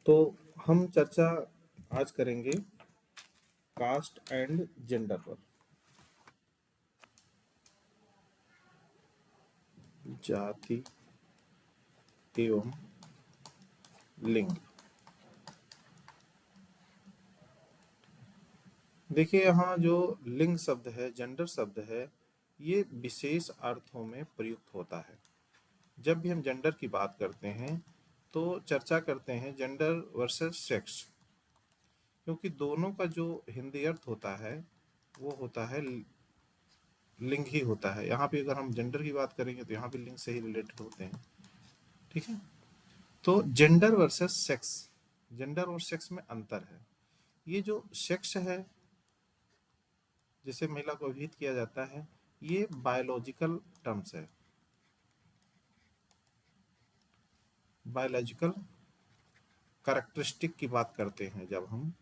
तो हम चर्चा आज करेंगे कास्ट एंड जेंडर पर। जाति एवं लिंग। देखिए, यहाँ जो लिंग शब्द है, जेंडर शब्द है, ये विशेष अर्थों में प्रयुक्त होता है। जब भी हम जेंडर की बात करते हैं तो चर्चा करते हैं जेंडर वर्सेस सेक्स, क्योंकि दोनों का जो हिंदी अर्थ होता है वो होता है लिंग ही होता है। यहाँ पे अगर हम जेंडर की बात करेंगे तो यहाँ भी लिंग से ही रिलेटेड होते हैं। ठीक है। तो जेंडर वर्सेस सेक्स, जेंडर और सेक्स में अंतर है। ये जो सेक्स है जिसे महिला को अभिहित किया जाता है, ये बायोलॉजिकल टर्म्स है, बायोलॉजिकल कैरेक्टरिस्टिक की बात करते हैं जब हम,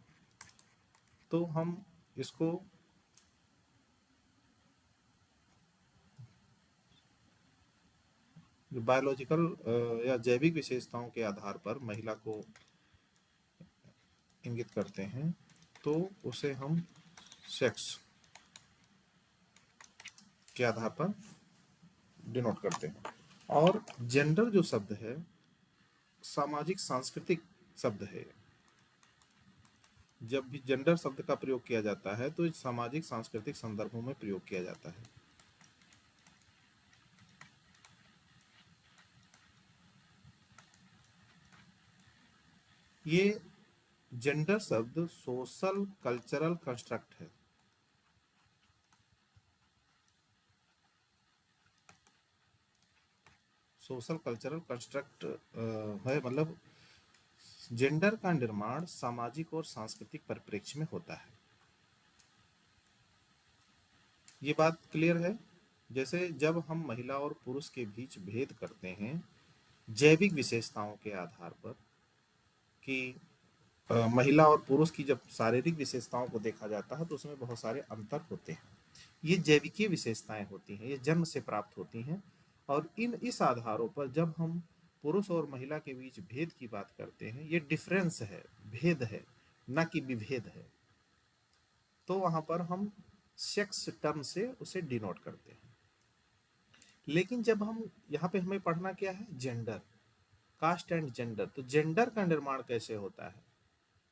तो हम इसको बायोलॉजिकल या जैविक विशेषताओं के आधार पर महिला को इंगित करते हैं, तो उसे हम सेक्स के आधार पर डिनोट करते हैं। और जेंडर जो शब्द है सामाजिक सांस्कृतिक शब्द है। जब भी जेंडर शब्द का प्रयोग किया जाता है तो सामाजिक सांस्कृतिक संदर्भों में प्रयोग किया जाता है। ये जेंडर शब्द सोशल कल्चरल कंस्ट्रक्ट है। सोशल कल्चरल कंस्ट्रक्ट है, मतलब जेंडर का निर्माण सामाजिक और सांस्कृतिक परिप्रेक्ष्य में होता है। ये बात क्लियर है। जैसे जब हम महिला और पुरुष के बीच भेद करते हैं जैविक विशेषताओं के आधार पर, कि महिला और पुरुष की जब शारीरिक विशेषताओं को देखा जाता है तो उसमें बहुत सारे अंतर होते हैं। ये जैविकीय विशेषताएं होती हैं, ये जन्म से प्राप्त होती हैं। और इस आधारों पर जब हम पुरुष और महिला के बीच भेद की बात करते हैं, ये डिफरेंस है, भेद है, न कि विभेद है, तो वहां पर हम सेक्स टर्म से उसे डिनोट करते हैं। लेकिन जब हम यहाँ पे हमें पढ़ना क्या है, जेंडर, कास्ट एंड जेंडर, तो जेंडर का निर्माण कैसे होता है?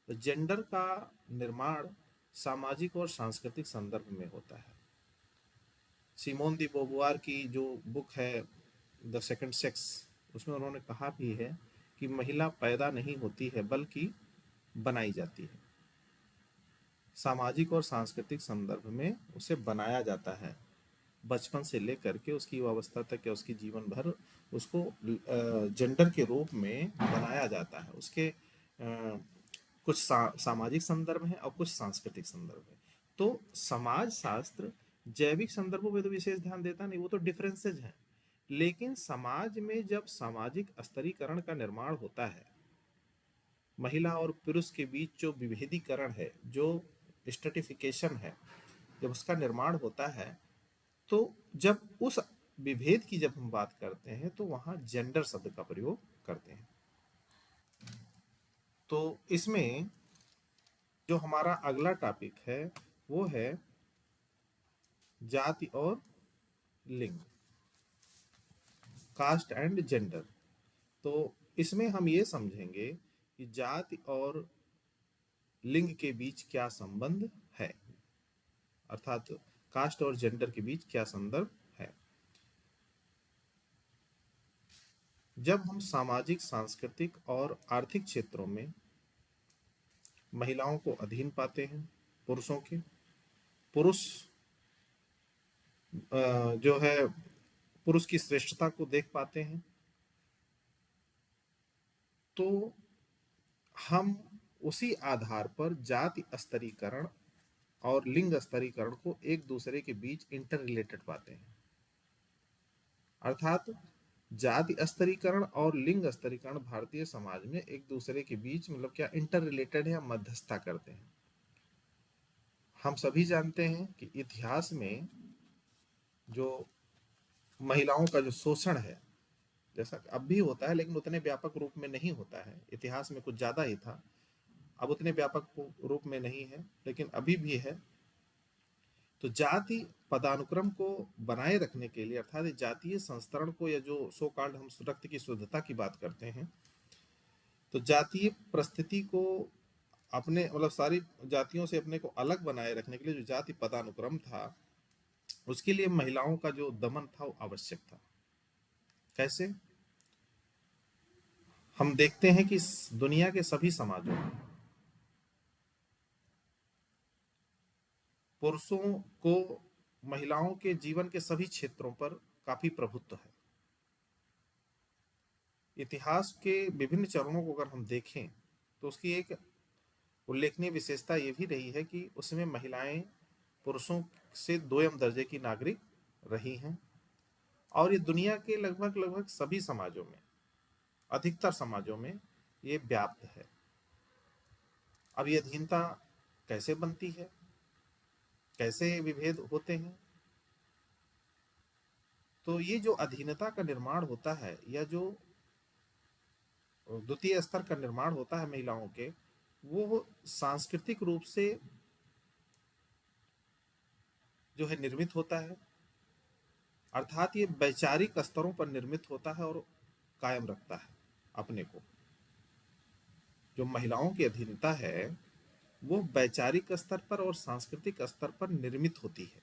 तो जेंडर का निर्माण सामाजिक और सांस्कृतिक संदर्भ में होता है। सिमोन दी बोबुआर की जो बुक है द सेकंड सेक्स, उसमें उन्होंने कहा भी है कि महिला पैदा नहीं होती है बल्कि बनाई जाती है। सामाजिक और सांस्कृतिक संदर्भ में उसे बनाया जाता है, बचपन से लेकर के उसकी युवावस्था तक या उसकी जीवन भर उसको जेंडर के रूप में बनाया जाता है। उसके कुछ सामाजिक संदर्भ है और कुछ सांस्कृतिक संदर्भ है। तो समाज शास्त्र जैविक संदर्भों में तो विशेष ध्यान देता नहीं, वो तो डिफरेंसेज हैं। लेकिन समाज में जब सामाजिक स्तरीकरण का निर्माण होता है, महिला और पुरुष के बीच जो विभेदीकरण है, जो स्ट्रेटिफिकेशन है, जब उसका निर्माण होता है, तो जब उस विभेद की जब हम बात करते हैं तो वहां जेंडर शब्द का प्रयोग करते हैं। तो इसमें जो हमारा अगला टॉपिक है वो है जाति और लिंग, कास्ट एंड जेंडर। तो इसमें हम ये समझेंगे कि जाति और लिंग के बीच क्या संबंध है, अर्थात कास्ट और जेंडर के बीच क्या संदर्भ है। जब हम सामाजिक, सांस्कृतिक और आर्थिक क्षेत्रों में महिलाओं को अधीन पाते हैं पुरुषों के, पुरुष जो है पुरुष की श्रेष्ठता को देख पाते हैं, तो हम उसी आधार पर जाति स्तरीकरण और लिंग स्तरीकरण को एक दूसरे के बीच इंटर रिलेटेड पाते हैं। अर्थात जाति स्तरीकरण और लिंग स्तरीकरण भारतीय समाज में एक दूसरे के बीच मतलब क्या इंटर रिलेटेड है, मध्यस्थता करते हैं। हम सभी जानते हैं कि इतिहास में जो महिलाओं का जो शोषण है, जैसा अब भी होता है, लेकिन उतने व्यापक रूप में नहीं होता है। इतिहास में कुछ ज़्यादा ही था, अब उतने व्यापक रूप में नहीं है, लेकिन अभी भी है। तो जाति पदानुक्रम को बनाए रखने के लिए, अर्थात जातीय संस्तरण को, या जो सो कॉल्ड हम रक्त की शुद्धता की बात करते हैं, तो जातीय परिस्थिति को अपने मतलब सारी जातियों से अपने को अलग बनाए रखने के लिए जो जाति पदानुक्रम था, उसके लिए महिलाओं का जो दमन था वो आवश्यक था। कैसे? हम देखते हैं कि दुनिया के सभी समाजों में पुरुषों को महिलाओं के जीवन के सभी क्षेत्रों पर काफी प्रभुत्व है। इतिहास के विभिन्न चरणों को अगर हम देखें तो उसकी एक उल्लेखनीय विशेषता ये भी रही है कि उसमें महिलाएं पुरुषों से दोयम दर्जे की नागरिक रही हैं, और ये दुनिया के लगभग लगभग सभी समाजों में, अधिकतर समाजों में ये व्याप्त है। अब ये अधीनता कैसे बनती है, कैसे विभेद होते हैं? तो ये जो अधीनता का निर्माण होता है, या जो द्वितीय स्तर का निर्माण होता है महिलाओं के, वो सांस्कृतिक रूप से जो है निर्मित होता है, अर्थात ये वैचारिक स्तरों पर निर्मित होता है और कायम रखता है अपने को। जो महिलाओं की अधीनता है वो वैचारिक स्तर पर और सांस्कृतिक स्तर पर निर्मित होती है।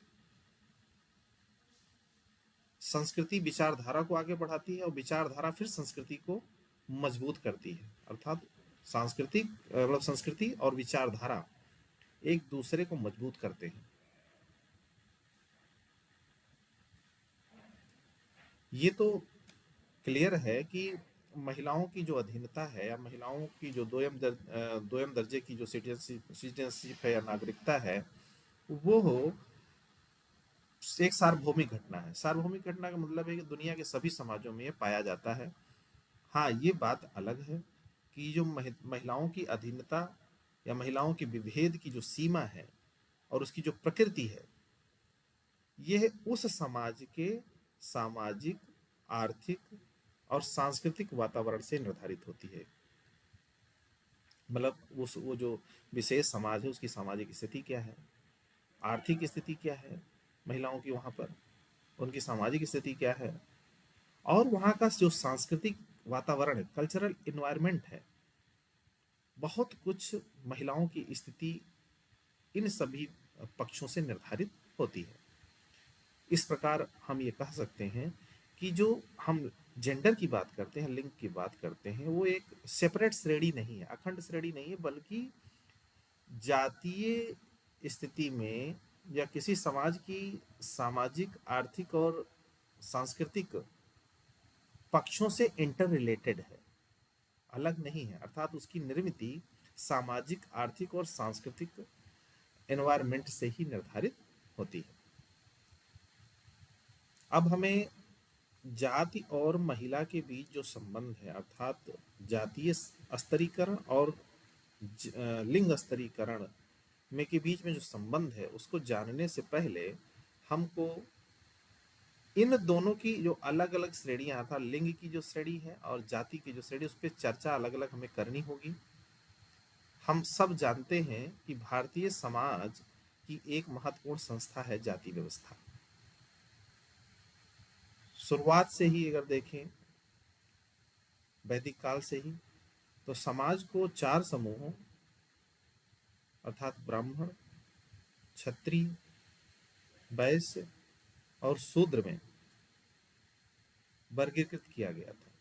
संस्कृति विचारधारा को आगे बढ़ाती है और विचारधारा फिर संस्कृति को मजबूत करती है, अर्थात सांस्कृतिक मतलब संस्कृति और विचारधारा एक दूसरे को मजबूत करते हैं। ये तो क्लियर है कि महिलाओं की जो अधीनता है, या महिलाओं की जो दोयम दर्जे की जो सिटीजनशिप है या नागरिकता है, वो एक सार्वभौमिक घटना है। सार्वभौमिक घटना का मतलब है कि दुनिया के सभी समाजों में ये पाया जाता है। हाँ, ये बात अलग है कि जो महिलाओं की अधीनता या महिलाओं के विभेद की जो सीमा है और उसकी जो प्रकृति है, यह उस समाज के सामाजिक, आर्थिक और सांस्कृतिक वातावरण से निर्धारित होती है। मतलब वो जो विशेष समाज है उसकी सामाजिक स्थिति क्या है, आर्थिक स्थिति क्या है महिलाओं की वहाँ पर, उनकी सामाजिक स्थिति क्या है, और वहाँ का जो सांस्कृतिक वातावरण है, कल्चरल इन्वायरमेंट है, बहुत कुछ महिलाओं की स्थिति इन सभी पक्षों से निर्धारित होती है। इस प्रकार हम ये कह सकते हैं कि जो हम जेंडर की बात करते हैं, लिंग की बात करते हैं, वो एक सेपरेट श्रेणी नहीं है, अखंड श्रेणी नहीं है, बल्कि जातीय स्थिति में या किसी समाज की सामाजिक, आर्थिक और सांस्कृतिक पक्षों से इंटर रिलेटेड है, अलग नहीं है। अर्थात उसकी निर्मित सामाजिक, आर्थिक और सांस्कृतिक एनवायरनमेंट से ही निर्धारित होती है। अब हमें जाति और महिला के बीच जो संबंध है, अर्थात जातीय स्तरीकरण और लिंग स्तरीकरण में के बीच में जो संबंध है, उसको जानने से पहले हमको इन दोनों की जो अलग अलग श्रेणियां, अर्थात लिंग की जो श्रेणी है और जाति की जो श्रेणी, उस पर चर्चा अलग अलग हमें करनी होगी। हम सब जानते हैं कि भारतीय समाज की एक महत्वपूर्ण संस्था है जाति व्यवस्था। शुरुआत से ही अगर देखें, वैदिक काल से ही, तो समाज को चार समूहों, अर्थात ब्राह्मण, क्षत्रिय, वैश्य और शूद्र में वर्गीकृत किया गया था।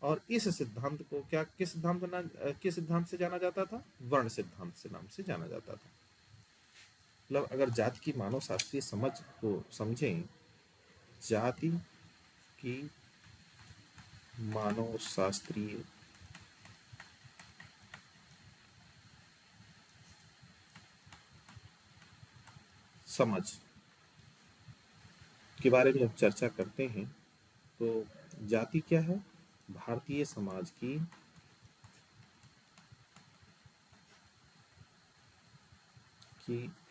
और इस सिद्धांत को किस सिद्धांत से जाना जाता था? वर्ण सिद्धांत से नाम से जाना जाता था। मतलब अगर जाति की मानव शास्त्रीय समझ को समझें, जाति की मानव शास्त्रीय समझ के बारे में जब चर्चा करते हैं तो जाति क्या है? भारतीय समाज की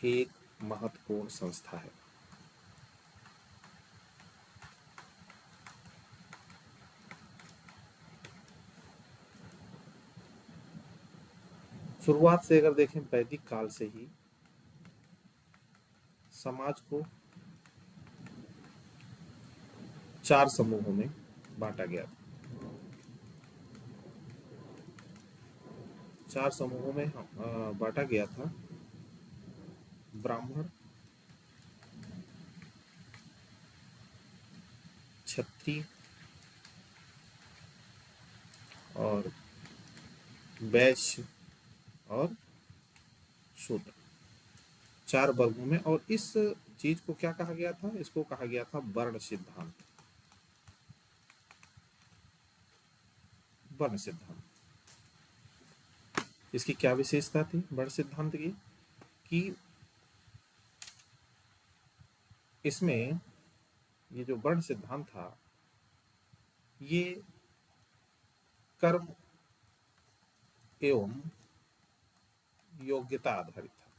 एक महत्वपूर्ण संस्था है। शुरुआत से अगर देखें वैदिक काल से ही समाज को 4 समूहों में बांटा गया था। 4 समूहों में बांटा गया था। ब्राह्मण, क्षत्रिय और वैश्य और शूद्र, 4 वर्गों में। और इस चीज को क्या कहा गया था? इसको कहा गया था वर्ण सिद्धांत। वर्ण सिद्धांत, इसकी क्या विशेषता थी वर्ण सिद्धांत की? कि इसमें ये जो वर्ण सिद्धांत था, ये कर्म एवं योग्यता आधारित था।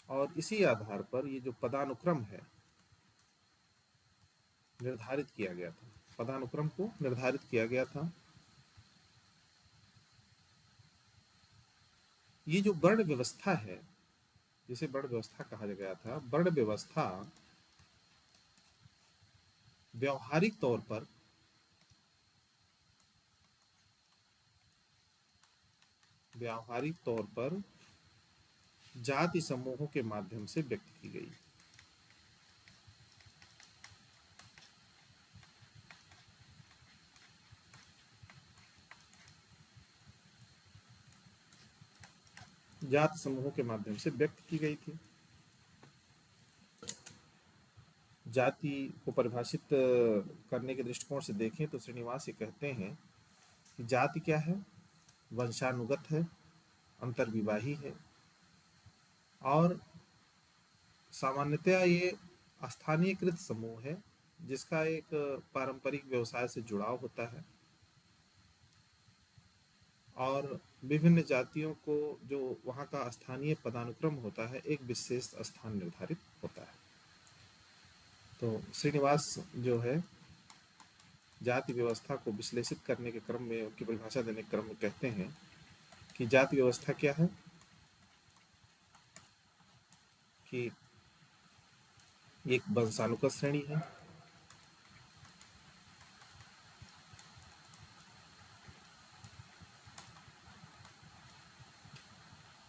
और इसी आधार पर ये जो पदानुक्रम है निर्धारित किया गया था, पदानुक्रम को निर्धारित किया गया था। ये जो वर्ण व्यवस्था है, जिसे वर्ण व्यवस्था कहा गया था, वर्ण व्यवस्था व्यवहारिक तौर पर जाति समूहों के माध्यम से व्यक्त की गई। जाति समूहों के माध्यम से व्यक्त की गई थी। जाति को परिभाषित करने के दृष्टिकोण से देखें तो श्रीनिवास ये कहते हैं कि जाति क्या है? वंशानुगत है, अंतर्विवाही है और सामान्यतया ये स्थानीयकृत समूह है जिसका एक पारंपरिक व्यवसाय से जुड़ाव होता है और विभिन्न जातियों को जो वहाँ का स्थानीय पदानुक्रम होता है एक विशेष स्थान निर्धारित होता है। तो श्रीनिवास जो है जाति व्यवस्था को विश्लेषित करने के क्रम में, उनकी परिभाषा देने के क्रम में कहते हैं कि जाति व्यवस्था क्या है? कि एक वंशानुगत श्रेणी है,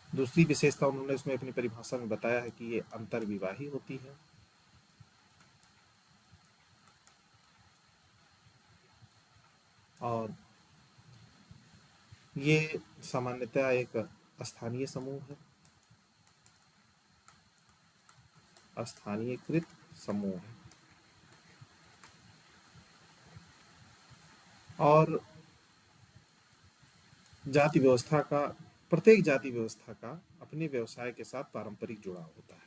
दूसरी विशेषता उन्होंने उसमें अपनी परिभाषा में बताया है कि ये अंतर्विवाही होती है और ये सामान्यतः एक स्थानीय समूह है, स्थानीयकृत समूह है। और जाति व्यवस्था का, प्रत्येक जाति व्यवस्था का अपने व्यवसाय के साथ पारंपरिक जुड़ाव होता है।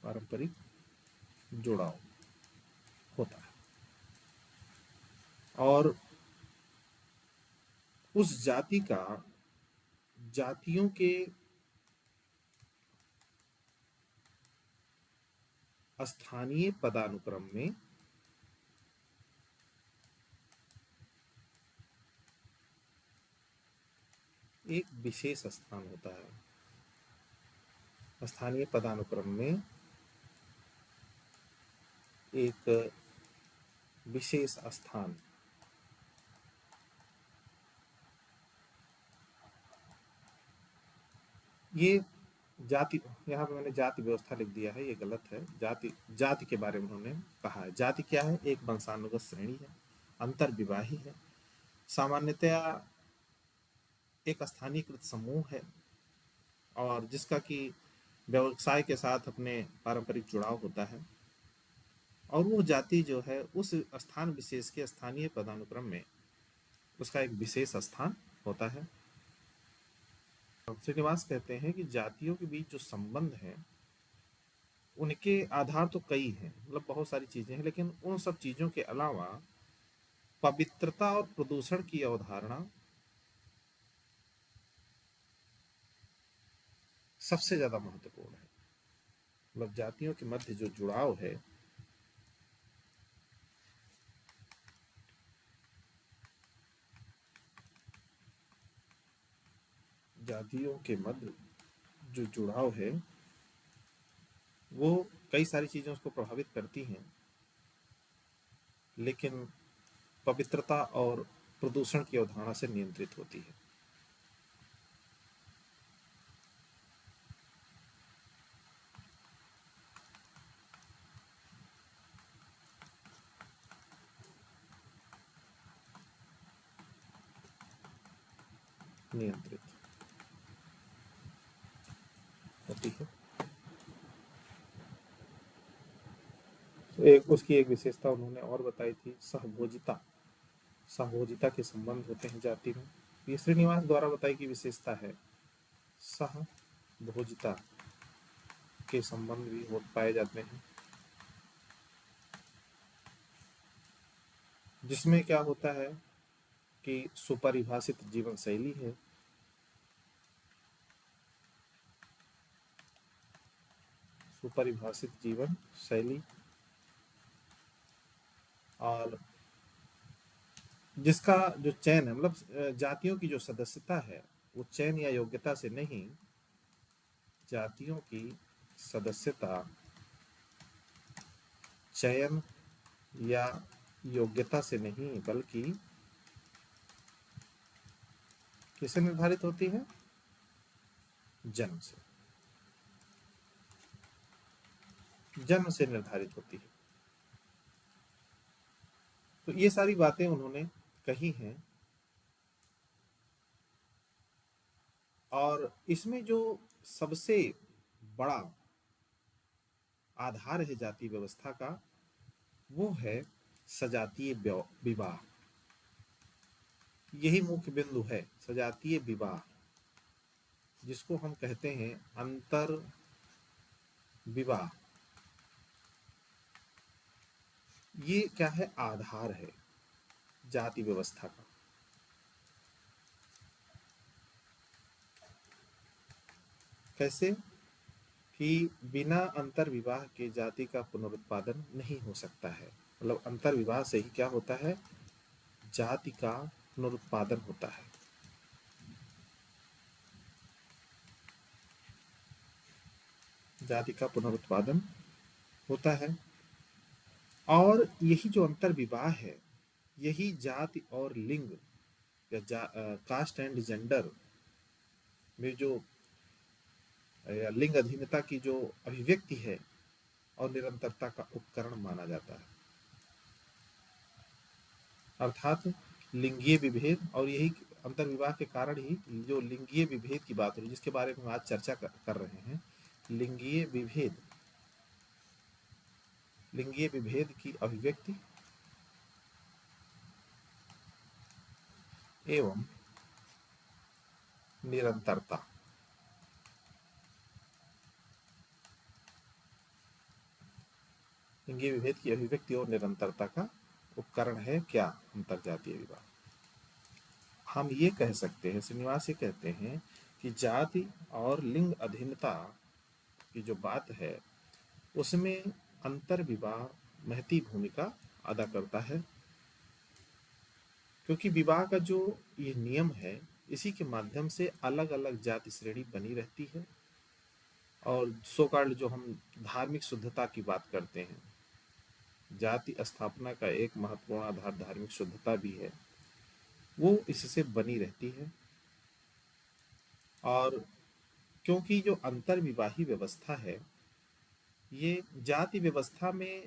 पारंपरिक जुड़ाव होता है और उस जाति का जातियों के स्थानीय पदानुक्रम में एक विशेष स्थान होता है। स्थानीय पदानुक्रम में एक विशेष स्थान, ये जाति, यहाँ पे मैंने जाति व्यवस्था लिख दिया है, ये गलत है। जाति के बारे में उन्होंने कहा है। जाति क्या है? एक वंशानुगत श्रेणी है, अंतर्विवाही है, सामान्यतया एक स्थानीयकृत समूह है और जिसका कि व्यवसाय के साथ अपने पारंपरिक जुड़ाव होता है और वो जाति जो है उस स्थान विशेष के स्थानीय पदानुक्रम में उसका एक विशेष स्थान होता है। श्रीनिवास कहते हैं कि जातियों के बीच जो संबंध है उनके आधार तो कई हैं, मतलब बहुत सारी चीजें हैं, लेकिन उन सब चीजों के अलावा पवित्रता और प्रदूषण की अवधारणा सबसे ज्यादा महत्वपूर्ण है। मतलब जातियों के मध्य जो जुड़ाव है, जातियों के मध्य जो जुड़ाव है वो कई सारी चीजें उसको प्रभावित करती हैं, लेकिन पवित्रता और प्रदूषण की अवधारणा से नियंत्रित होती है। नियंत्रित होती है। एक उसकी एक विशेषता उन्होंने और बताई थी, सहभोजिता। सहभोजिता के संबंध होते हैं जाति में। ये श्रीनिवास द्वारा बताई गई विशेषता है। सहभोजिता के संबंध भी हो पाए जाते हैं, जिसमें क्या होता है कि सुपरिभाषित जीवन शैली है, सुपरिभाषित जीवन शैली, और जिसका जो चयन है, मतलब जातियों की जो सदस्यता है वो चयन या योग्यता से नहीं, जातियों की सदस्यता चयन या योग्यता से नहीं बल्कि किससे निर्धारित होती है? जन्म से, जन्म से निर्धारित होती है। तो ये सारी बातें उन्होंने कही हैं, और इसमें जो सबसे बड़ा आधार है जाति व्यवस्था का वो है सजातीय विवाह। यही मुख्य बिंदु है, सजातीय विवाह, जिसको हम कहते हैं अंतर विवाह। ये क्या है? आधार है जाति व्यवस्था का। कैसे? कि बिना अंतर विवाह के जाति का पुनरुत्पादन नहीं हो सकता है। मतलब अंतर विवाह से ही क्या होता है? जाति का पुनरुत्पादन होता है। जाति का पुनरुत्पादन होता है, और यही जो अंतर विवाह है, यही जाति और लिंग या कास्ट एंड जेंडर में जो या लिंग अधीनता की जो अभिव्यक्ति है और निरंतरता का उपकरण माना जाता है। अर्थात लिंगीय विभेद, और यही अंतर विवाह के कारण ही जो लिंगीय विभेद की बात हो रही है, जिसके बारे में हम आज चर्चा कर रहे हैं, लिंगीय विभेद, लिंगीय विभेद की अभिव्यक्ति एवं निरंतरता। लिंगीय विभेद की अभिव्यक्ति और निरंतरता का उपकरण है क्या? अंतरजातीय विवाह। हम ये कह सकते हैं, श्रीनिवास ये कहते हैं कि जाति और लिंग अधीनता की जो बात है उसमें अंतर विवाह महती भूमिका अदा करता है, क्योंकि विवाह का जो ये नियम है इसी के माध्यम से अलग अलग जाति श्रेणी बनी रहती है। और सो कॉल्ड जो हम धार्मिक शुद्धता की बात करते हैं, जाति स्थापना का एक महत्वपूर्ण आधार धार्मिक शुद्धता भी है, वो इससे बनी रहती है। और क्योंकि जो अंतर्विवाही व्यवस्था है ये जाति व्यवस्था में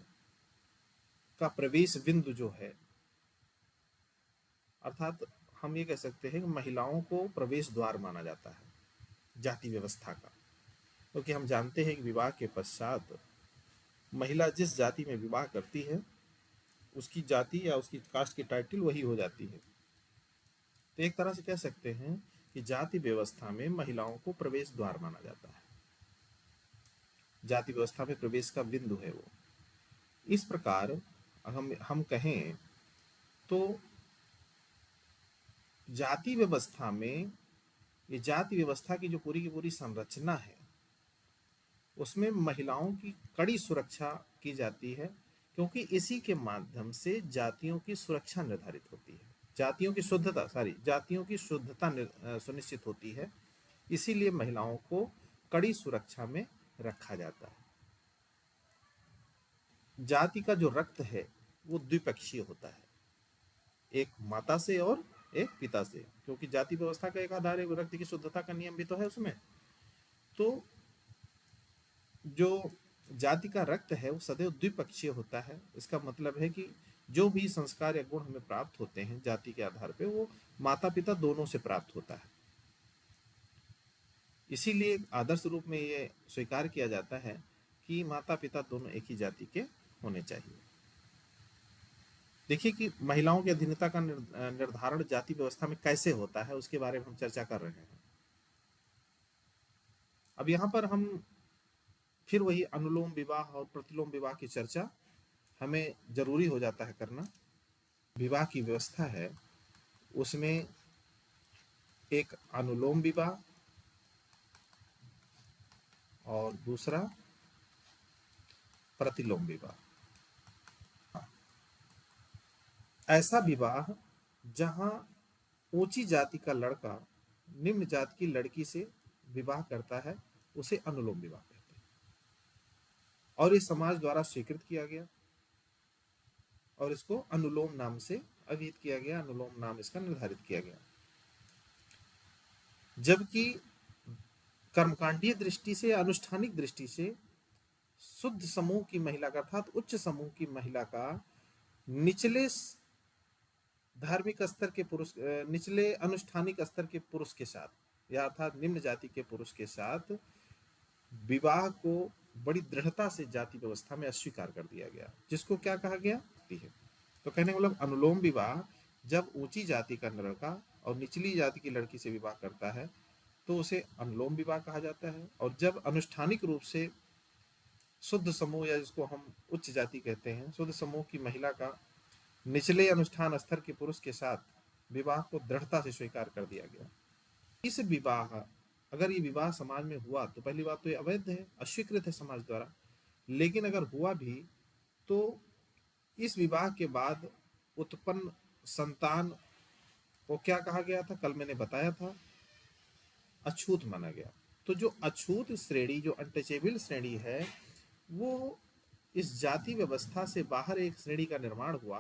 का प्रवेश बिंदु जो है, अर्थात हम ये कह सकते हैं कि महिलाओं को प्रवेश द्वार माना जाता है जाति व्यवस्था का, क्योंकि हम जानते हैं कि विवाह के पश्चात महिला जिस जाति में विवाह करती है उसकी जाति या उसकी कास्ट की टाइटल वही हो जाती है। तो एक तरह से कह सकते हैं कि जाति व्यवस्था में महिलाओं को प्रवेश द्वार माना जाता है, जाति व्यवस्था में प्रवेश का बिंदु है वो। इस प्रकार हम कहें तो जाति व्यवस्था में, ये जाति व्यवस्था की जो पूरी की पूरी संरचना है उसमें महिलाओं की कड़ी सुरक्षा की जाती है, क्योंकि इसी के माध्यम से जातियों की सुरक्षा निर्धारित होती है, जातियों की शुद्धता सुनिश्चित होती है। इसीलिए महिलाओं को कड़ी सुरक्षा में रखा जाता है। जाति का जो रक्त है वो द्विपक्षीय होता है, एक माता से और एक पिता से, क्योंकि जाति व्यवस्था का एक आधार है, रक्त की शुद्धता का नियम भी तो है उसमें। तो जो जाति का रक्त है वो सदैव द्विपक्षीय होता है। इसका मतलब है कि जो भी संस्कार या गुण हमें प्राप्त होते हैं जाति के आधार पे, वो माता पिता दोनों से प्राप्त होता है। इसीलिए आदर्श रूप में ये स्वीकार किया जाता है कि माता पिता दोनों एक ही जाति के होने चाहिए। देखिए कि महिलाओं की अधीनता का निर्धारण जाति व्यवस्था में कैसे होता है, उसके बारे में हम चर्चा कर रहे हैं। अब यहाँ पर हम फिर वही अनुलोम विवाह और प्रतिलोम विवाह की चर्चा हमें जरूरी हो जाता है करना। विवाह की व्यवस्था है उसमें एक अनुलोम विवाह और दूसरा प्रतिलोम विवाह। ऐसा विवाह जहां ऊंची जाति का लड़का निम्न जाति की लड़की से विवाह करता है उसे अनुलोम विवाह कहते हैं, और इस समाज द्वारा स्वीकृत किया गया और इसको अनुलोम नाम से अभिहित किया गया, अनुलोम नाम इसका निर्धारित किया गया। जबकि कर्मकांडीय दृष्टि से, अनुष्ठानिक दृष्टि से शुद्ध समूह की महिला का अर्थात उच्च समूह की महिला का निचले धार्मिक स्तर के पुरुष, निचले अनुष्ठानिक स्तर के पुरुष के साथ या अर्थात निम्न जाति के पुरुष के साथ विवाह को बड़ी दृढ़ता से जाति व्यवस्था में अस्वीकार कर दिया गया, जिसको क्या कहा गया है। तो कहने का मतलब अनुलोम विवाह जब ऊंची जाति का लड़का और निचली जाति की लड़की से विवाह करता है तो उसे अनुलोम विवाह कहा जाता है, और जब अनुष्ठानिक रूप से शुद्ध समूह या जिसको हम उच्च जाति कहते हैं, शुद्ध समूह की महिला का निचले अनुष्ठान स्तर के पुरुष के साथ विवाह को दृढ़ता से स्वीकार कर दिया गया। इस विवाह, अगर ये विवाह समाज में हुआ तो पहली बात तो ये अवैध है, अस्वीकृत है समाज द्वारा। लेकिन अगर हुआ भी तो इस विवाह के बाद उत्पन्न संतान को क्या कहा गया था, कल मैंने बताया था, अछूत माना गया। तो जो अछूत श्रेणी, जो अनटचेबल श्रेणी है, वो इस जाति व्यवस्था से बाहर एक श्रेणी का निर्माण हुआ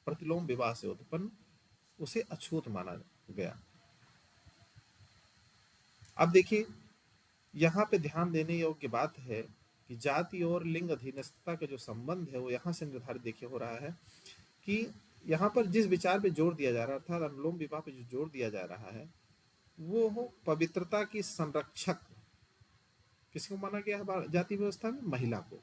प्रतिलोम विवाह से उत्पन्न, उसे अछूत माना गया। अब देखिए यहाँ पे ध्यान देने योग्य बात है कि जाति और लिंग अधीनस्थता का जो संबंध है वो यहाँ से निर्धारित देखिए हो रहा है कि यहाँ पर जिस विचार पे जोर दिया जा रहा था, अनुलोम विवाह पे जो जोर दिया जा रहा है वो हो पवित्रता की संरक्षक। किसको माना गया है जाति व्यवस्था में? महिला को।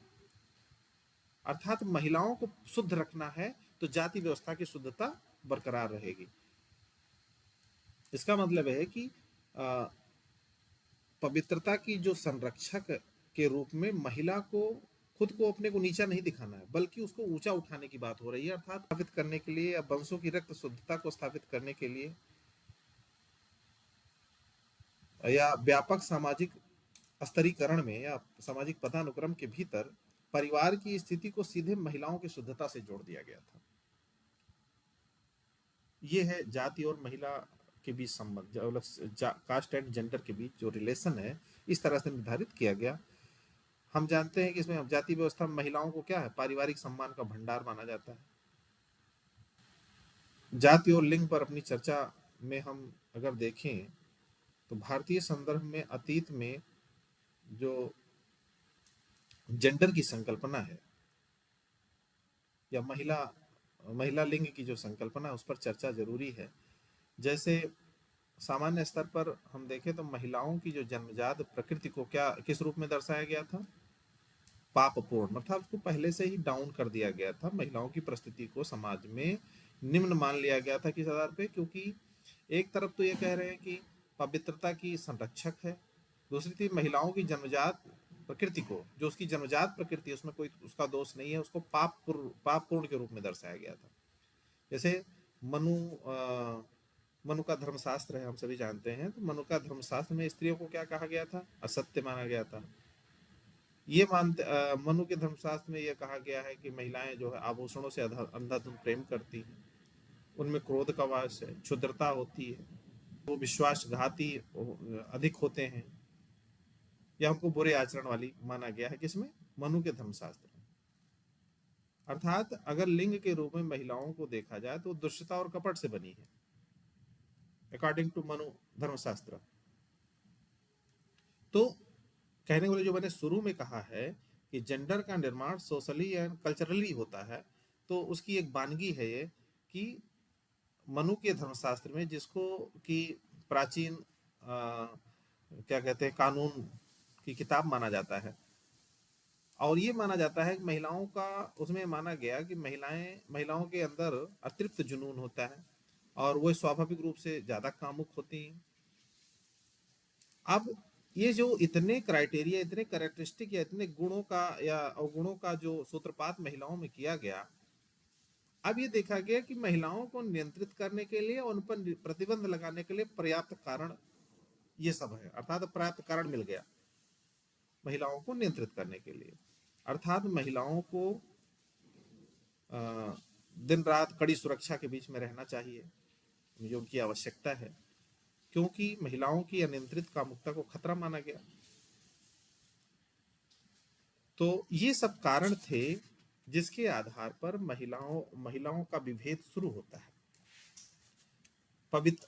अर्थात महिलाओं को शुद्ध रखना है तो जाति व्यवस्था की शुद्धता बरकरार रहेगी। इसका मतलब है कि पवित्रता की जो संरक्षक के रूप में महिला को खुद को अपने को नीचा नहीं दिखाना है, बल्कि उसको ऊंचा उठाने की बात हो रही है, अर्थात स्थापित करने के लिए या वंशों की रक्त शुद्धता को स्थापित करने के लिए या व्यापक सामाजिक स्तरीकरण में या सामाजिक पदानुक्रम के भीतर परिवार की स्थिति को सीधे महिलाओं की शुद्धता से जोड़ दिया गया था। ये है जाति और महिला के बीच संबंध, मतलब कास्ट एंड जेंडर के बीच जो रिलेशन है इस तरह से निर्धारित किया गया। हम जानते हैं कि इसमें जाति व्यवस्था में महिलाओं को क्या है, पारिवारिक सम्मान का भंडार माना जाता है। जाति और लिंग पर अपनी चर्चा में हम अगर देखें तो भारतीय संदर्भ में अतीत में जो जेंडर की संकल्पना है या महिला लिंग की जो संकल्पना है उस पर चर्चा जरूरी है। जैसे सामान्य स्तर पर हम देखें तो महिलाओं की जो जन्मजात प्रकृति को क्या किस रूप में दर्शाया गया था? पापपूर्ण, अर्थात उसको पहले से ही डाउन कर दिया गया था। महिलाओं की परिस्थिति को समाज में निम्न मान लिया गया था, किस आधार पे? क्योंकि एक तरफ तो ये कह रहे हैं कि पवित्रता की संरक्षक है, दूसरी थी महिलाओं की जन्मजात प्रकृति को, जो उसकी जन्मजात प्रकृति है उसमें कोई उसका दोष नहीं है, उसको पापपूर्ण के रूप में दर्शाया गया था। जैसे मनु का धर्मशास्त्र है, हम सभी जानते हैं, तो मनु का धर्मशास्त्र में स्त्रियों को क्या कहा गया था? असत्य माना गया था। ये मनु के धर्मशास्त्र में यह कहा गया है कि महिलाएं जो है आभूषणों से अंधाधुंध प्रेम करती हैं, उनमें क्रोध का वास है, क्षुद्रता होती है, वो विश्वासघाती अधिक होते हैं। यह हमको बुरे आचरण वाली माना गया है किसमें? मनु के धर्मशास्त्र में। अर्थात अगर लिंग के रूप में महिलाओं को देखा जाए तो दुष्टता और कपट से बनी है, अकॉर्डिंग टू मनु धर्मशास्त्र। तो कहने वाले जो मैंने शुरू में कहा है कि जेंडर का निर्माण सोशली एंड कल्चरली होता है, तो उसकी एक वानगी है ये कि मनु के धर्मशास्त्र में, जिसको कि प्राचीन क्या कहते हैं, कानून की किताब माना जाता है, और ये माना जाता है कि महिलाओं का, उसमें माना गया कि महिलाओं के अंदर अतृप्त जुनून होता है और वो स्वाभाविक रूप से ज्यादा कामुक होती हैं। अब ये जो इतने क्राइटेरिया, इतने कैरेक्टरिस्टिक या इतने गुणों का या अवगुणों का जो सूत्रपात महिलाओं में किया गया, अब ये देखा गया कि महिलाओं को नियंत्रित करने के लिए, उन पर प्रतिबंध लगाने के लिए पर्याप्त कारण ये सब है। अर्थात पर्याप्त कारण मिल गया महिलाओं को नियंत्रित करने के लिए। अर्थात महिलाओं को दिन रात कड़ी सुरक्षा के बीच में रहना चाहिए, जो उनकी आवश्यकता है, क्योंकि महिलाओं की अनियंत्रित कामुकता को खतरा माना गया। तो ये सब कारण थे जिसके आधार पर महिलाओं का विभेद शुरू होता है।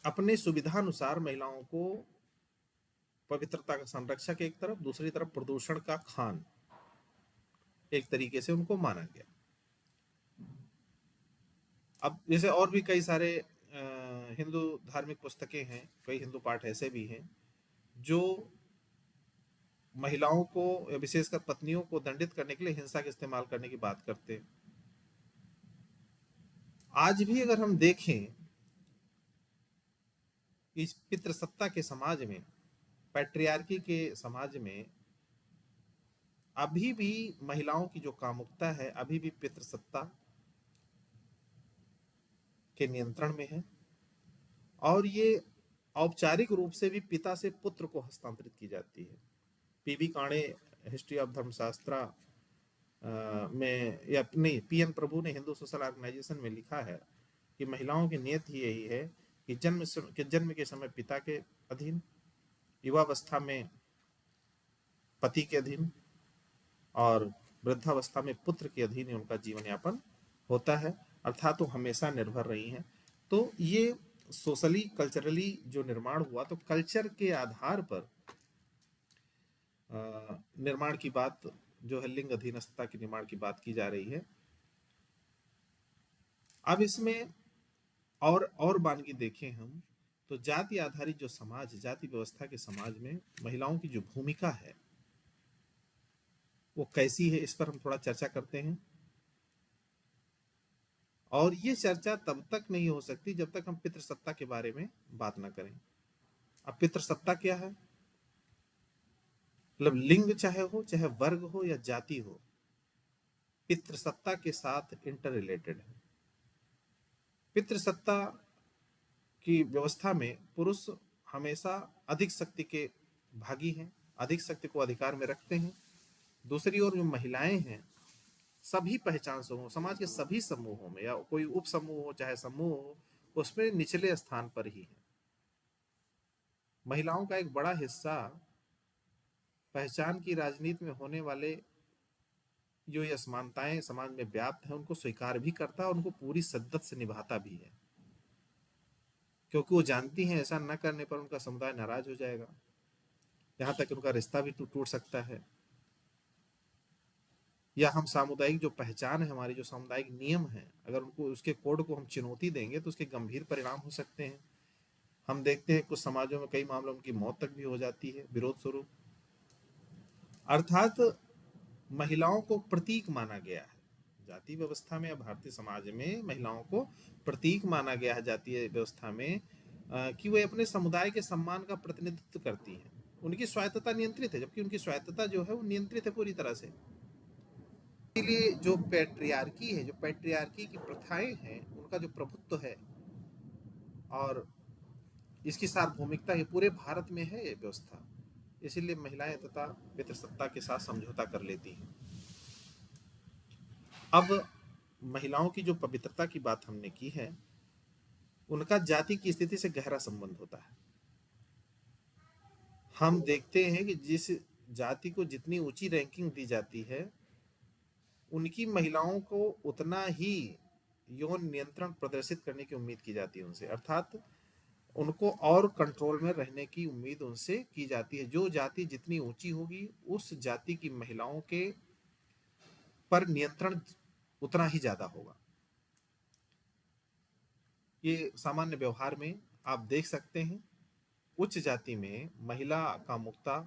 अपने सुविधानुसार महिलाओं को पवित्रता का संरक्षक एक तरफ, दूसरी तरफ प्रदूषण का खान, एक तरीके से उनको माना गया। अब जैसे और भी कई सारे हिंदू धार्मिक पुस्तकें हैं, कई हिंदू पाठ ऐसे भी हैं जो महिलाओं को, विशेषकर पत्नियों को दंडित करने के लिए हिंसा के इस्तेमाल करने की बात करते हैं। आज भी अगर हम देखें इस पितृसत्ता के समाज में, पैट्रियार्की के समाज में, अभी भी महिलाओं की जो कामुकता है अभी भी पितृसत्ता के नियंत्रण में है, और ये औपचारिक रूप से भी पिता से पुत्र को हस्तांतरित की जाती है। पीबी काणे हिस्ट्री ऑफ धर्मशास्त्रा में, या नहीं, पीएन प्रभु ने हिंदू सोशल ऑर्गेनाइजेशन में लिखा है कि महिलाओं की नियत ही यही है कि जन्म के समय पिता के अधीन, युवावस्था में पति के अधीन, और वृद्धावस्था में पुत्र के अधीन उनका जीवन यापन होता है। अर्थात वो हमेशा निर्भर रही हैं। तो ये सोशली कल्चरली जो निर्माण हुआ, तो कल्चर के आधार पर निर्माण की बात जो है, लिंग अधीनस्थता के निर्माण की बात की जा रही है। अब इसमें और वानगी देखें हम, तो जाति आधारित जो समाज, जाति व्यवस्था के समाज में महिलाओं की जो भूमिका है वो कैसी है, इस पर हम थोड़ा चर्चा करते हैं। और ये चर्चा तब तक नहीं हो सकती जब तक हम पितृसत्ता के बारे में बात ना करें। अब पितृसत्ता क्या है? मतलब लिंग चाहे हो, चाहे वर्ग हो या जाति हो, पितृसत्ता के साथ इंटर रिलेटेड है। पितृसत्ता की व्यवस्था में पुरुष हमेशा अधिक शक्ति के भागी हैं, अधिक शक्ति को अधिकार में रखते हैं। दूसरी ओर जो महिलाएं हैं, सभी पहचान समूह, समाज के सभी समूहों में, या कोई उप समूह हो चाहे समूह हो, उसमें निचले स्थान पर ही है। महिलाओं का एक बड़ा हिस्सा पहचान की राजनीति में होने वाले जो ये असमानताएं समाज में व्याप्त है उनको स्वीकार भी करता है और उनको पूरी शिद्दत से निभाता भी है, क्योंकि वो जानती हैं ऐसा न करने पर उनका समुदाय नाराज हो जाएगा, यहाँ तक उनका रिश्ता भी टूट सकता है, या हम सामुदायिक जो पहचान है, हमारी जो सामुदायिक नियम है, अगर उनको, उसके कोड को हम चुनौती देंगे तो उसके गंभीर परिणाम हो सकते हैं। हम देखते हैं कुछ समाजों में कई मामलों में उनकी मौत तक भी हो जाती है विरोध स्वरूप। अर्थात महिलाओं को प्रतीक माना गया है जाति व्यवस्था में, भारतीय समाज में महिलाओं को प्रतीक माना गया है जातीय व्यवस्था में, कि वे अपने समुदाय के सम्मान का प्रतिनिधित्व करती हैं। उनकी स्वायत्तता नियंत्रित है, जबकि उनकी स्वायत्तता जो है वो नियंत्रित है पूरी तरह से। इसलिए जो पैट्रियार्की है, जो पैट्रियार्की की प्रथाएं हैं, उनका जो प्रभुत्व है और इसकी सार्वभौमिकता, ये पूरे भारत में है ये व्यवस्था। इसीलिए महिलाएं तथा पितृसत्ता के साथ समझौता कर लेती हैं। अब महिलाओं की जो पवित्रता की बात हमने की है, उनका जाति की स्थिति से गहरा संबंध होता है। हम देखते हैं कि जिस जाति को जितनी ऊंची रैंकिंग दी जाती है, उनकी महिलाओं को उतना ही यौन नियंत्रण प्रदर्शित करने की उम्मीद की जाती है उनसे, अर्थात उनको और कंट्रोल में रहने की उम्मीद उनसे की जाती है। जो जाति जितनी ऊंची होगी, उस जाति की महिलाओं के पर नियंत्रण उतना ही ज्यादा होगा। ये सामान्य व्यवहार में आप देख सकते हैं। उच्च जाति में महिला कामुकता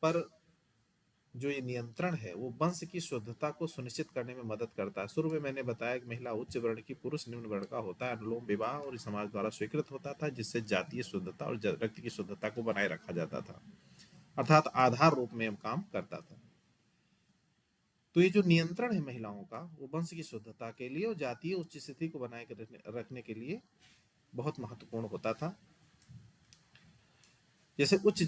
पर जो ये नियंत्रण है, वो वंश की शुद्धता को सुनिश्चित करने में मदद करता है। शुरू में मैंने बताया कि महिला उच्च वर्ण की, पुरुष निम्न वर्ण का होता है। अनुलोम विवाह और इस समाज द्वारा स्वीकृत होता था, जिससे जातीय शुद्धता और रक्त की शुद्धता को बनाए रखा जाता था, अर्थात आधार रूप में काम करता था। तो ये जो नियंत्रण है महिलाओं का, वो वंश की शुद्धता के लिए और जातीय उच्च स्थिति को बनाए रखने के लिए बहुत महत्वपूर्ण होता था। जैसे उच्च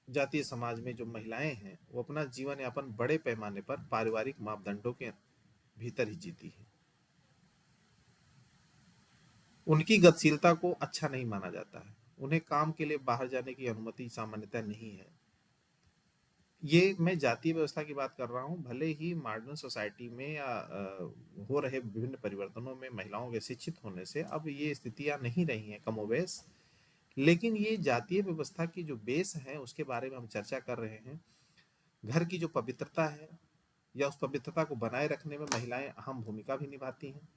जातीय समाज में जो महिलाएं हैं, वो अपना जीवन यापन बड़े पैमाने पर पारिवारिक मापदंडों के भीतर ही जीती है। उनकी गतिशीलता को अच्छा नहीं माना जाता है। उन्हें काम के लिए बाहर जाने की अनुमति सामान्यतः नहीं है। ये मैं जातीय व्यवस्था की बात कर रहा हूँ। भले ही मॉडर्न सोसाइटी में या हो रहे विभिन्न परिवर्तनों में महिलाओं के शिक्षित होने से अब ये स्थितियां नहीं रही हैं कमोबेश, लेकिन ये जातीय व्यवस्था की जो बेस है, उसके बारे में हम चर्चा कर रहे हैं। घर की जो पवित्रता है या उस पवित्रता को बनाए रखने में महिलाएं अहम भूमिका भी निभाती हैं।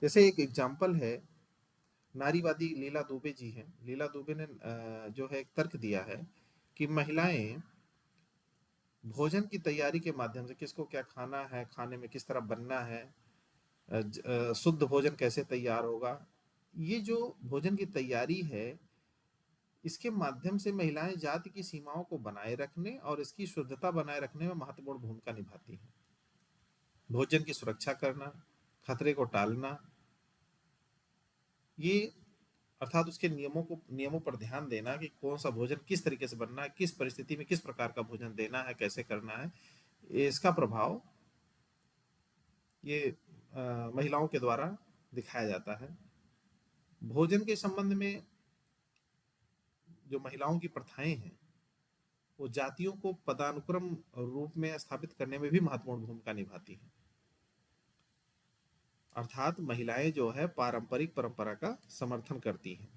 जैसे एक एग्जाम्पल है, नारीवादी लीला दुबे जी हैं। लीला दुबे ने जो है एक तर्क दिया है कि महिलाएं भोजन की तैयारी के माध्यम से, किसको क्या खाना है, खाने में किस तरह बनना है, शुद्ध भोजन कैसे तैयार होगा, ये जो भोजन की तैयारी है, इसके माध्यम से महिलाएं जाति की सीमाओं को बनाए रखने और इसकी शुद्धता बनाए रखने में महत्वपूर्ण भूमिका निभाती हैं। भोजन की सुरक्षा करना, खतरे को टालना, ये अर्थात उसके नियमों पर ध्यान देना कि कौन सा भोजन किस तरीके से बनना है, किस परिस्थिति में किस प्रकार का भोजन देना है, कैसे करना है, इसका प्रभाव ये महिलाओं के द्वारा दिखाया जाता है। भोजन के संबंध में जो महिलाओं की प्रथाएं हैं, वो जातियों को पदानुक्रम रूप में स्थापित करने में भी महत्वपूर्ण भूमिका निभाती हैं। अर्थात महिलाएं जो है पारंपरिक परंपरा का समर्थन करती हैं,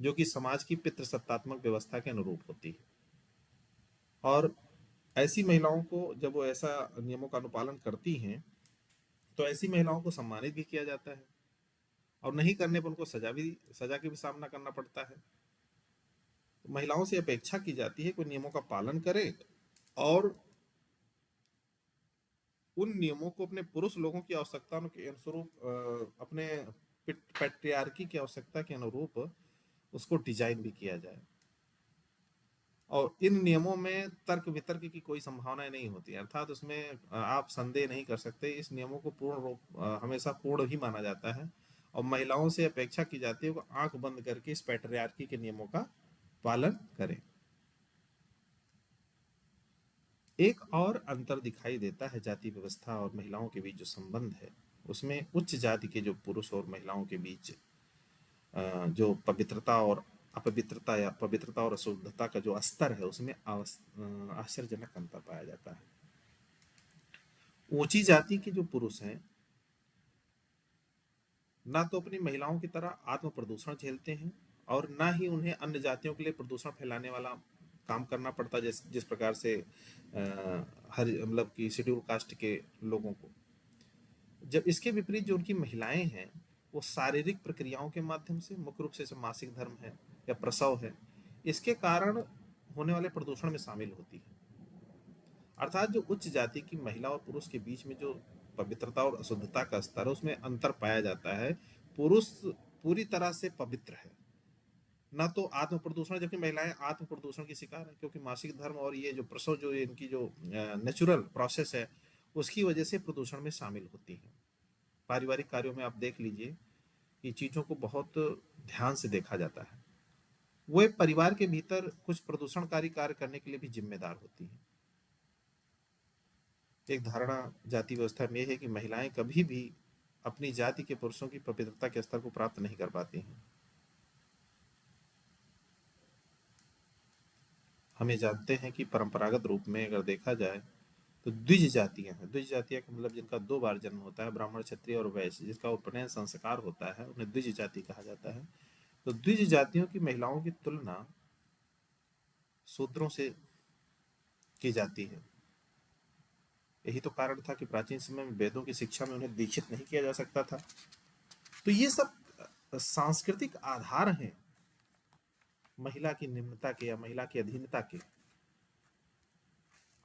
जो कि समाज की पितृसत्तात्मक व्यवस्था के अनुरूप होती है। और ऐसी महिलाओं को, जब वो ऐसा नियमों का अनुपालन करती हैं, तो ऐसी महिलाओं को सम्मानित भी किया जाता है, और नहीं करने पर उनको सजा की भी सामना करना पड़ता है। तो महिलाओं से अपेक्षा की जाती है कि नियमों का पालन करे और उन नियमों को अपने पुरुष लोगों की आवश्यकताओं के अनुरूप, अपने पैट्रियार्की की आवश्यकता के अनुरूप उसको डिजाइन भी किया जाए। और इन नियमों में तर्क वितर्क की कोई संभावना नहीं होती, अर्थात उसमें आप संदेह नहीं कर सकते। इस नियमों को हमेशा पूर्ण ही माना जाता है, और महिलाओं से अपेक्षा की जाती है कि आंख बंद करके इस पैट्रियार्की के नियमों का पालन करें। एक और अंतर दिखाई देता है जाति व्यवस्था और महिलाओं के बीच जो संबंध है, उसमें उच्च जाति के जो पुरुष और महिलाओं के बीच जो पवित्रता और अपवित्रता या पवित्रता और अशुद्धता का जो स्तर है, उसमें आश्चर्यजनक अंतर पाया जाता है। ऊंची जाति के जो पुरुष हैं, ना तो अपनी महिलाओं की तरह आत्म प्रदूषण झेलते हैं, और ना ही उन्हें अन्य जातियों के लिए प्रदूषण फैलाने वाला काम करना पड़ता, जिस प्रकार से हर मतलब कि शेड्यूल कास्ट के लोगों को। जब इसके विपरीत जो उनकी महिलाएं हैं, वो शारीरिक प्रक्रियाओं के माध्यम से, मुख्य रूप से मासिक धर्म है या प्रसव है, इसके कारण होने वाले प्रदूषण में शामिल होती है। अर्थात जो उच्च जाति की महिला और पुरुष के बीच में जो पवित्रता और अशुद्धता का स्तर है, उसमें अंतर पाया जाता है। पुरुष पूरी तरह से पवित्र है, न तो आत्म प्रदूषण, जबकि महिलाएं आत्म प्रदूषण की शिकार है, क्योंकि मासिक धर्म और ये जो प्रसव, जो इनकी जो नेचुरल प्रोसेस है, उसकी वजह से प्रदूषण में शामिल होती है। पारिवारिक कार्यों में आप देख लीजिए कि चीज़ों को बहुत ध्यान से देखा जाता है। वे परिवार के भीतर कुछ प्रदूषणकारी कार्य करने के लिए भी जिम्मेदार होती हैं। एक धारणा जाति व्यवस्था में यह है कि महिलाएं कभी भी अपनी जाति के पुरुषों की पवित्रता के स्तर को प्राप्त नहीं कर पाती हैं। हमें जानते हैं कि परंपरागत रूप में अगर देखा जाए तो द्विज जातियां हैं। द्विज जातियां का मतलब जिनका दो बार जन्म होता है, ब्राह्मण, क्षत्रिय और वैश्य, जिसका उपनयन संस्कार होता है, उन्हें द्विज जाति कहा जाता है। तो द्विज जातियों की महिलाओं की तुलना शूद्रों से की जाती है। यही तो कारण था कि प्राचीन समय में वेदों की शिक्षा में उन्हें दीक्षित नहीं किया जा सकता था। तो ये सब सांस्कृतिक आधार हैं महिला की निम्नता के या महिला की अधीनता के।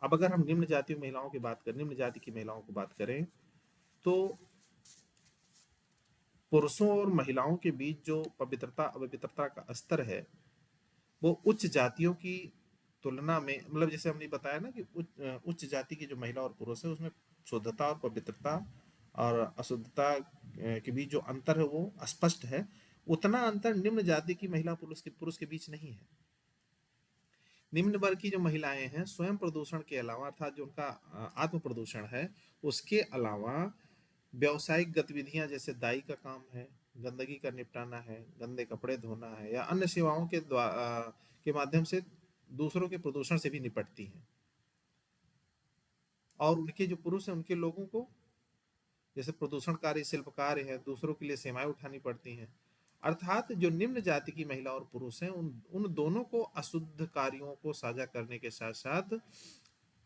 अब अगर हम निम्न जाति महिलाओं की बात करें, निम्न जाति की महिलाओं की बात करें, तो पुरुषों और महिलाओं के बीच जो पवित्रता अपवित्रता का स्तर है, वो उच्च जातियों की तुलना में, मतलब जैसे हमने बताया ना कि उच्च जाति की जो महिला और पुरुष है उसमें शुद्धता और पवित्रता और अशुद्धता के बीच जो अंतर है वो स्पष्ट है। उतना अंतर निम्न जाति की महिला पुरुष के बीच नहीं है। निम्न वर्ग की जो महिलाएं हैं, स्वयं प्रदूषण के अलावा, अर्थात जो उनका आत्म प्रदूषण है, उसके अलावा व्यावसायिक गतिविधियां जैसे दाई का काम है, गंदगी का निपटाना है, गंदे कपड़े धोना है, या अन्य सेवाओं के माध्यम से दूसरों के प्रदूषण से भी निपटती हैं। और उनके जो पुरुष हैं उनके लोगों को, जैसे प्रदूषणकारी शिल्पकार हैं, दूसरों के लिए सेवाएं उठानी पड़ती हैं। अर्थात जो निम्न जाति की महिला और पुरुष हैं, उन उन दोनों को अशुद्ध कार्यों को साझा करने के साथ साथ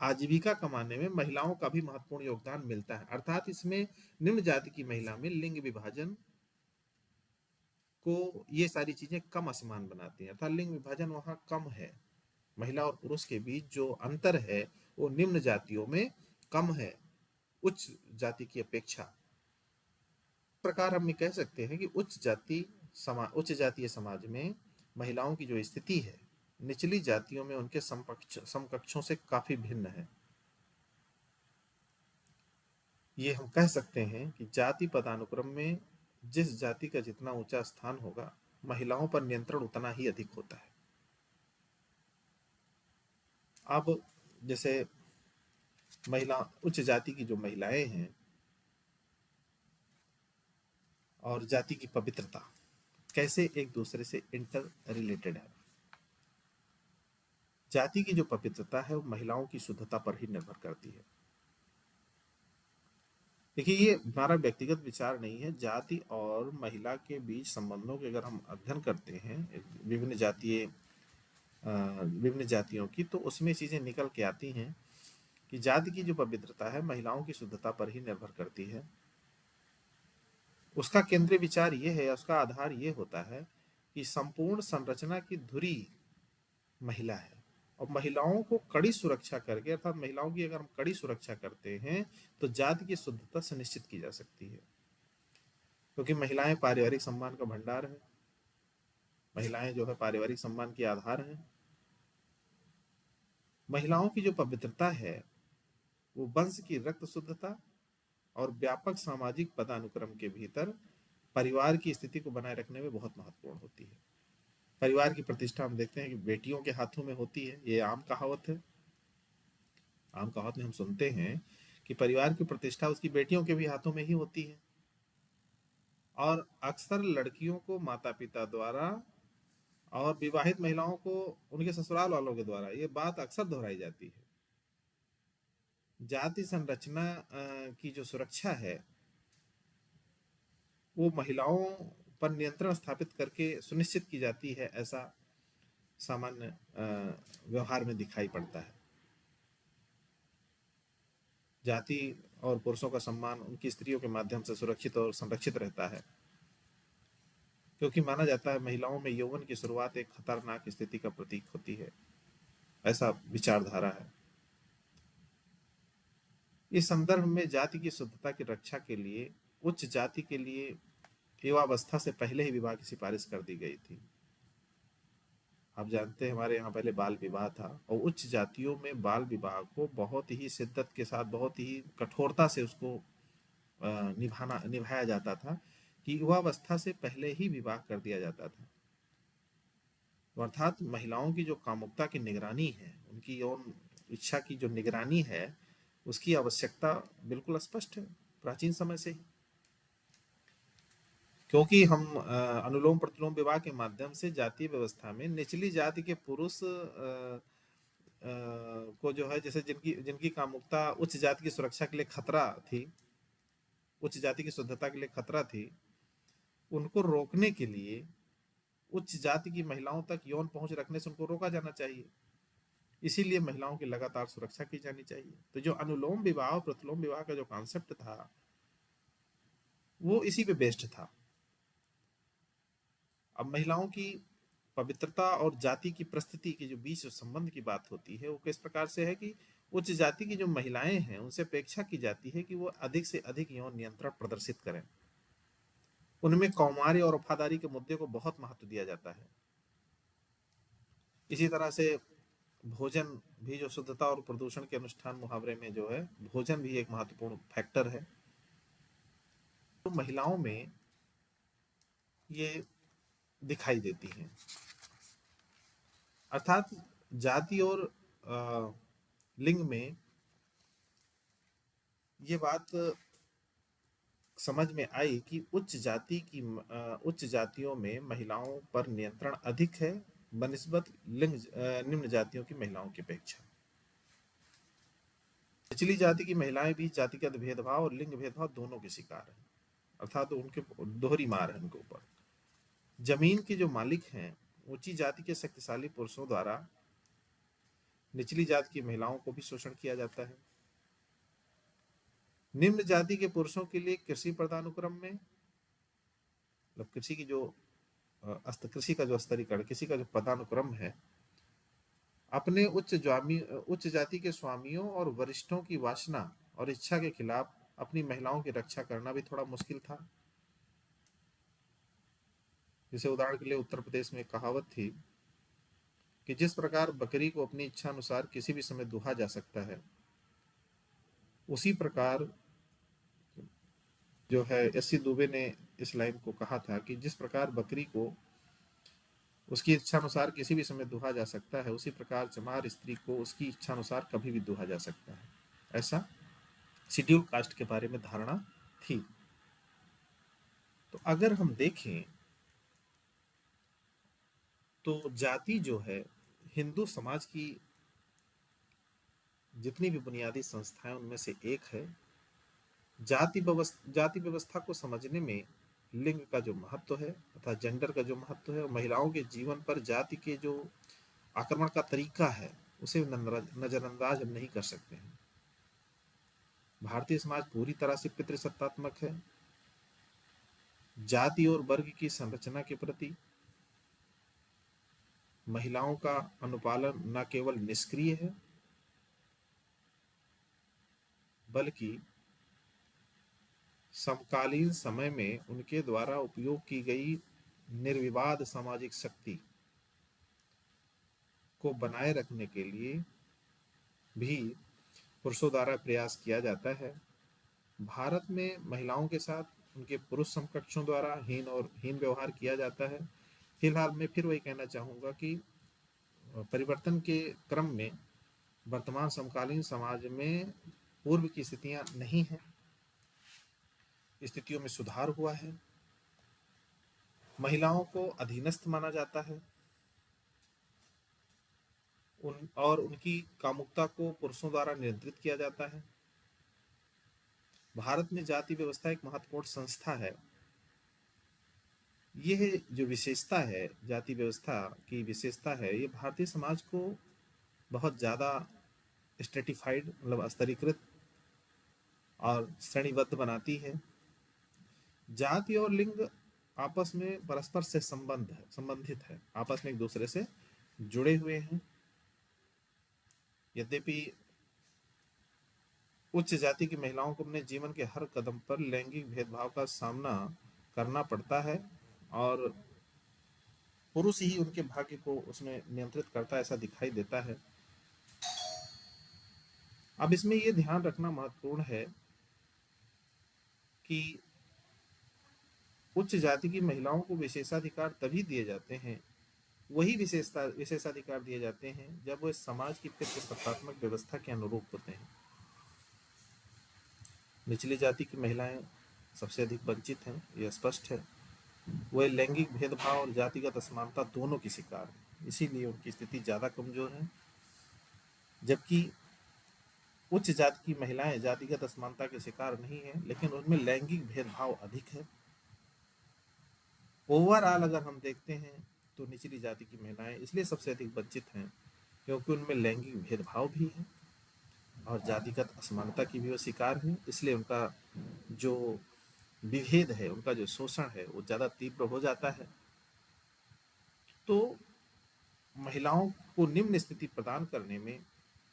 आजीविका कमाने में महिलाओं का भी महत्वपूर्ण योगदान मिलता है। अर्थात इसमें निम्न जाति की महिला में लिंग विभाजन को ये सारी चीजें कम असमान बनाती हैं, अर्थात लिंग विभाजन वहां कम है। महिला और पुरुष के बीच जो अंतर है वो निम्न जातियों में कम है उच्च जाति की अपेक्षा। इस प्रकार हम ये कह सकते हैं कि उच्च जातीय समाज में महिलाओं की जो स्थिति है निचली जातियों में उनके समकक्षों से काफी भिन्न है। ये हम कह सकते हैं कि जाति पदानुक्रम में जिस जाति का जितना ऊंचा स्थान होगा, महिलाओं पर नियंत्रण उतना ही अधिक होता है। अब जैसे महिला उच्च जाति की जो महिलाएं हैं और जाति की पवित्रता कैसे एक दूसरे से इंटर रिलेटेड है। जाति की जो पवित्रता है वो महिलाओं की शुद्धता पर ही निर्भर करती है। देखिए, ये हमारा व्यक्तिगत विचार नहीं है। जाति और महिला के बीच संबंधों के अगर हम अध्ययन करते हैं विभिन्न जातीय विभिन्न जातियों की, तो उसमें चीजें निकल के आती हैं कि जाति की जो पवित्रता है महिलाओं की शुद्धता पर ही निर्भर करती है। उसका केंद्रीय विचार ये है, उसका आधार ये होता है कि संपूर्ण संरचना की धुरी महिला है, और महिलाओं को कड़ी सुरक्षा करके, अर्थात महिलाओं की अगर हम कड़ी सुरक्षा करते हैं तो जाति की शुद्धता सुनिश्चित की जा सकती है। क्योंकि महिलाएं पारिवारिक सम्मान का भंडार है, महिलाएं जो है पारिवारिक सम्मान के आधार हैं। महिलाओं की जो पवित्रता है वो वंश की रक्त शुद्धता और व्यापक सामाजिक पदानुक्रम के भीतर परिवार की स्थिति को बनाए रखने में बहुत महत्वपूर्ण होती है। परिवार की प्रतिष्ठा हम देखते हैं कि बेटियों के हाथों में होती है। ये आम कहावत है। आम कहावत में हम सुनते हैं कि परिवार की प्रतिष्ठा उसकी बेटियों के भी हाथों में ही होती है। और अक्सर लड़कियों को माता पिता द्वारा और विवाहित महिलाओं को उनके ससुराल वालों के द्वारा ये बात अक्सर दोहराई जाती है। जाति संरचना की जो सुरक्षा है वो महिलाओं पर नियंत्रण स्थापित करके सुनिश्चित की जाती है, ऐसा सामान्य व्यवहार में दिखाई पड़ता है। जाति और पुरुषों का सम्मान उनकी स्त्रियों के माध्यम से सुरक्षित और संरक्षित रहता है, क्योंकि माना जाता है महिलाओं में यौवन की शुरुआत एक खतरनाक स्थिति का प्रतीक होती है, ऐसा विचारधारा है। इस संदर्भ में जाति की शुद्धता की रक्षा के लिए उच्च जाति के लिए युवावस्था से पहले ही विवाह की सिफारिश कर दी गई थी। आप जानते हैं हमारे यहाँ पहले बाल विवाह था, और उच्च जातियों में बाल विवाह को बहुत ही शिद्दत के साथ, बहुत ही कठोरता से उसको निभाया जाता था कि युवावस्था से पहले ही विवाह कर दिया जाता था। तो अर्थात महिलाओं की जो कामुकता की निगरानी है, उनकी यौन इच्छा की जो निगरानी है, उसकी आवश्यकता बिल्कुल स्पष्ट है प्राचीन समय से ही। क्योंकि हम अनुलोम प्रतिलोम विवाह के माध्यम से जातीय व्यवस्था में निचली जाति के पुरुष को जो है, जैसे जिनकी जिनकी कामुकता उच्च जाति की सुरक्षा के लिए खतरा थी, उच्च जाति की शुद्धता के लिए खतरा थी, उनको रोकने के लिए उच्च जाति की महिलाओं तक यौन पहुंच रखने से उनको रोका जाना चाहिए। इसीलिए महिलाओं की लगातार सुरक्षा की जानी चाहिए। तो जो अनुलोम विवाह और प्रतिलोम विवाह का जो कॉन्सेप्ट था, वो इसी पे बेस्ड था। अब महिलाओं की पवित्रता और जाति की प्रस्थिति के जो बीच संबंध की बात होती है, वो किस प्रकार से है कि उच्च जाति की जो महिलाएं हैं, उनसे अपेक्षा की जाती है कि वो अधिक से अधिक यौन नियंत्रण प्रदर्शित करें। उनमें कौमार्य और वफादारी के मुद्दे को बहुत महत्व दिया जाता है। इसी तरह से भोजन भी, जो शुद्धता और प्रदूषण के अनुष्ठान मुहावरे में जो है, भोजन भी एक महत्वपूर्ण फैक्टर है। तो महिलाओं में ये दिखाई देती हैं। अर्थात जाति और लिंग में ये बात समझ में आई कि उच्च जातियों में महिलाओं पर नियंत्रण अधिक है बनिस्बत निम्न जातियों की महिलाओं की अपेक्षा। निचली जाति की महिलाएं भी जातिगत भेदभाव और लिंग भेदभाव दोनों के शिकार हैं। अर्थात उनके दोहरी मार है उनके ऊपर। जमीन के जो मालिक हैं, ऊंची जाति के शक्तिशाली पुरुषों द्वारा निचली जाति की महिलाओं को भी शोषण किया जाता है। निम्न जाति के पुरुषों के लिए कृषि पदानुक्रम में, मतलब कृषि की जो कृषि का जो स्तरीकरण, कृषि का जो पदानुक्रम है, अपने उच्च जाति के स्वामियों और वरिष्ठों की वासना और इच्छा के खिलाफ अपनी महिलाओं की रक्षा करना भी थोड़ा मुश्किल था। जैसे उदाहरण के लिए उत्तर प्रदेश में कहावत थी कि जिस प्रकार बकरी को अपनी इच्छा अनुसार किसी भी समय दुहा जा सकता है, उसी प्रकार जो है एस.सी. दुबे ने इस लाइन को कहा था कि जिस प्रकार बकरी को उसकी इच्छा अनुसार किसी भी समय दुहा जा सकता है, उसी प्रकार चमार स्त्री को उसकी इच्छा अनुसार कभी भी दुहा जा सकता है। ऐसा शेड्यूल कास्ट के बारे में धारणा थी। तो अगर हम देखें तो जाति जो है, हिंदू समाज की जितनी भी बुनियादी संस्थाएं उनमें से एक है। जाति व्यवस्था को समझने में लिंग का जो महत्व है तथा जेंडर का जो महत्व है, और महिलाओं के जीवन पर जाति के जो आक्रमण का तरीका है, उसे नजरअंदाज हम नहीं कर सकते हैं। भारतीय समाज पूरी तरह से पितृसत्तात्मक है। जाति और वर्ग की संरचना के प्रति महिलाओं का अनुपालन न केवल निष्क्रिय है, बल्कि समकालीन समय में उनके द्वारा उपयोग की गई निर्विवाद सामाजिक शक्ति को बनाए रखने के लिए भी पुरुषों द्वारा प्रयास किया जाता है। भारत में महिलाओं के साथ उनके पुरुष समकक्षों द्वारा हीन व्यवहार किया जाता है। फिलहाल मैं फिर वही कहना चाहूँगा कि परिवर्तन के क्रम में वर्तमान समकालीन समाज में पूर्व की स्थितियां नहीं हैं, स्थितियों में सुधार हुआ है। महिलाओं को अधीनस्थ माना जाता है, और उनकी कामुकता को पुरुषों द्वारा नियंत्रित किया जाता है। भारत में जाति व्यवस्था एक महत्वपूर्ण संस्था है। यह जो विशेषता है, जाति व्यवस्था की विशेषता है, ये भारतीय समाज को बहुत ज़्यादा स्ट्रेटिफाइड, मतलब स्तरीकृत और श्रेणीबद्ध बनाती है। जाति और लिंग आपस में परस्पर से संबंधित है, आपस में एक दूसरे से जुड़े हुए हैं। यद्यपि उच्च जाति की महिलाओं को अपने जीवन के हर कदम पर लैंगिक भेदभाव का सामना करना पड़ता है, और पुरुष ही उनके भाग्य को उसमें नियंत्रित करता है, ऐसा दिखाई देता है। अब इसमें यह ध्यान रखना महत्वपूर्ण है कि उच्च जाति की महिलाओं को विशेषाधिकार तभी दिए जाते हैं वही विशेषाधिकार दिए जाते हैं जब वे समाज की पितृसत्तात्मक व्यवस्था के अनुरूप होते हैं। निचली जाति की महिलाएं सबसे अधिक वंचित हैं, यह स्पष्ट है। वे लैंगिक भेदभाव और जातिगत असमानता दोनों की शिकार हैं, इसीलिए उनकी स्थिति ज़्यादा कमजोर है। जबकि उच्च जाति की महिलाएं जातिगत असमानता के शिकार नहीं है, लेकिन उनमें लैंगिक भेदभाव अधिक है। ओवरऑल अगर हम देखते हैं तो निचली जाति की महिलाएं इसलिए सबसे अधिक वंचित हैं क्योंकि उनमें लैंगिक भेदभाव भी है और जातिगत असमानता की भी वो शिकार हैं, इसलिए उनका जो विभेद है, उनका जो शोषण है वो ज़्यादा तीव्र हो जाता है। तो महिलाओं को निम्न स्थिति प्रदान करने में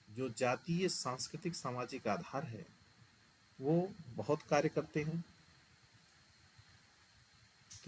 जो जातीय सांस्कृतिक सामाजिक आधार है वो बहुत कार्य करते हैं।